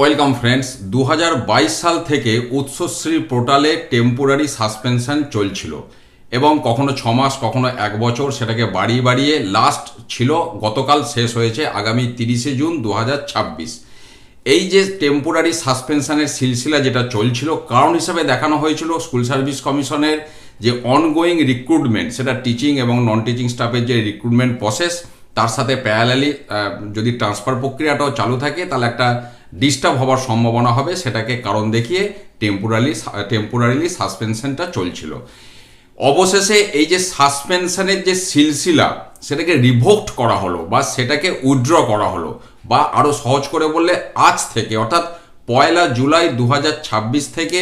Welcome friends. 2022 সাল থেকে উৎসশ্রী পোর্টালে টেম্পোরারি সাসপেনশন চলছিল এবং কখনো 6 মাস কখনো 1 বছর, সেটাকে বাড়িয়ে বাড়িয়ে লাস্ট ছিল গতকাল শেষ হয়েছে আগামী 30শে জুন 2026। এই যে টেম্পোরারি সাসপেনশনের সিলসিলা যেটা চলছিল, কারণ হিসাবে দেখানো হয়েছিল স্কুল সার্ভিস কমিশনের যে অনগোয়িং রিক্রুটমেন্ট, সেটা টিচিং এবং নন টিচিং স্টাফের যে রিক্রুটমেন্ট প্রসেস, তার সাথে প্যারালালি যদি ট্রান্সফার প্রক্রিয়াটাও চালু থাকে তাহলে একটা ডিস্টার্ব হওয়ার সম্ভাবনা হবে, সেটাকে কারণ দেখিয়ে টেম্পোরারিলি সাসপেনশনটা চলছিল। অবশেষে এই যে সাসপেনশনের যে সিলসিলা, সেটাকে রিভোক্ট করা হলো বা সেটাকে উইথড্র করা হলো, বা আরও সহজ করে বললে আজ থেকে অর্থাৎ 1 জুলাই 2026 থেকে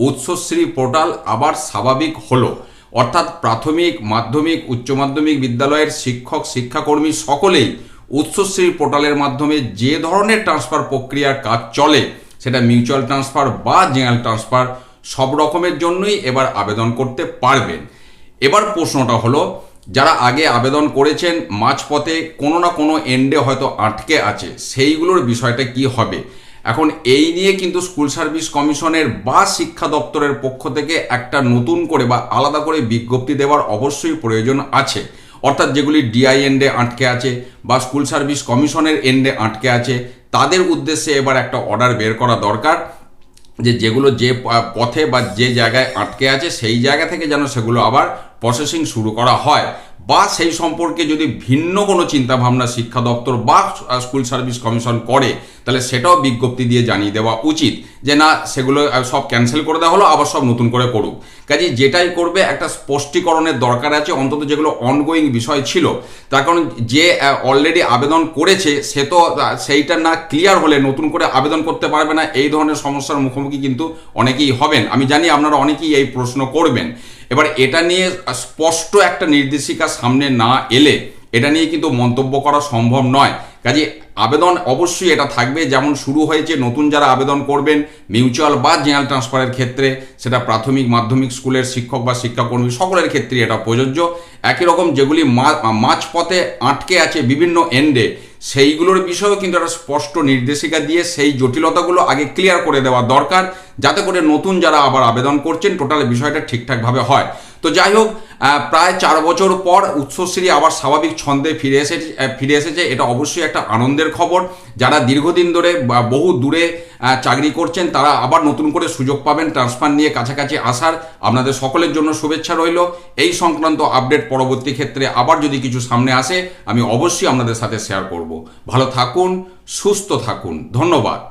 উৎসশ্রী পোর্টাল আবার স্বাভাবিক হলো। অর্থাৎ প্রাথমিক, মাধ্যমিক, উচ্চ মাধ্যমিক বিদ্যালয়ের শিক্ষক শিক্ষাকর্মী সকলেই উৎসশ্রী পোর্টালের মাধ্যমে যে ধরনের ট্রান্সফার প্রক্রিয়ার কাজ চলে, সেটা মিউচুয়াল ট্রান্সফার বা জেনারেল ট্রান্সফার, সব রকমের জন্যই এবার আবেদন করতে পারবেন। এবার প্রশ্নটা হলো, যারা আগে আবেদন করেছেন মাঝপথে কোনো না কোনো এন্ডে হয়তো আটকে আছে, সেইগুলোর বিষয়টা কি হবে? এখন এই নিয়ে কিন্তু স্কুল সার্ভিস কমিশনের বা শিক্ষা দপ্তরের পক্ষ থেকে একটা নতুন করে বা আলাদা করে বিজ্ঞপ্তি দেওয়ার অবশ্যই প্রয়োজন আছে। অর্থাৎ যেগুলি ডিআই এন্ডে আটকে আছে বা স্কুল সার্ভিস কমিশনের এন্ডে আটকে আছে, তাদের উদ্দেশ্যে এবার একটা অর্ডার বের করা দরকার যে যেগুলো যে পথে বা যে জায়গায় আটকে আছে সেই জায়গা থেকে যেন সেগুলো আবার প্রসেসিং শুরু করা হয়, বা সেই সম্পর্কে যদি ভিন্ন কোনো চিন্তাভাবনা শিক্ষা দপ্তর বা স্কুল সার্ভিস কমিশন করে, তাহলে সেটাও বিজ্ঞপ্তি দিয়ে জানিয়ে দেওয়া উচিত যে না, সেগুলো সব ক্যান্সেল করে দেওয়া হলো, আবার সব নতুন করে করুক। কাজে যেটাই করবে একটা স্পষ্টীকরণের দরকার আছে, অন্তত যেগুলো অনগোয়িং বিষয় ছিল। তার কারণ যে অলরেডি আবেদন করেছে সে তো সেইটা না ক্লিয়ার হলে নতুন করে আবেদন করতে পারবে না। এই ধরনের সমস্যার মুখোমুখি কিন্তু অনেকেই হবেন। আমি জানি আপনারা অনেকেই এই প্রশ্ন করবেন। এবার এটা নিয়ে স্পষ্ট একটা নির্দেশিকা সামনে না এলে এটা নিয়ে কিন্তু মন্তব্য করা সম্ভব নয়। কাজে আবেদন অবশ্যই এটা থাকবে যেমন শুরু হয়েছে। নতুন যারা আবেদন করবেন মিউচুয়াল বা জেনারেল ট্রান্সফারের ক্ষেত্রে, সেটা প্রাথমিক মাধ্যমিক স্কুলের শিক্ষক বা শিক্ষাকর্মী সকলের ক্ষেত্রে এটা প্রযোজ্য। একই রকম যেগুলি মাঝপথে আটকে আছে বিভিন্ন এন্ডে, সেইগুলোর বিষয়েও কিন্তু একটা স্পষ্ট নির্দেশিকা দিয়ে সেই জটিলতাগুলো আগে ক্লিয়ার করে দেওয়া দরকার, যাতে করে নতুন যারা আবার আবেদন করছেন টোটাল বিষয়টা ঠিকঠাকভাবে হয়। তো যাই হোক, প্রায় 4 বছর পর উৎসশ্রী আবার স্বাভাবিক ছন্দে ফিরে এসেছে। এটা অবশ্যই একটা আনন্দের খবর। যারা দীর্ঘদিন ধরে বা বহু দূরে চাকরি করছেন, তারা আবার নতুন করে সুযোগ পাবেন ট্রান্সফার নিয়ে কাছাকাছি আসার। আপনাদের সকলের জন্য শুভেচ্ছা রইল। এই সংক্রান্ত আপডেট পরবর্তী ক্ষেত্রে আবার যদি কিছু সামনে আসে, আমি অবশ্যই আপনাদের সাথে শেয়ার করব। ভালো থাকুন, সুস্থ থাকুন, ধন্যবাদ।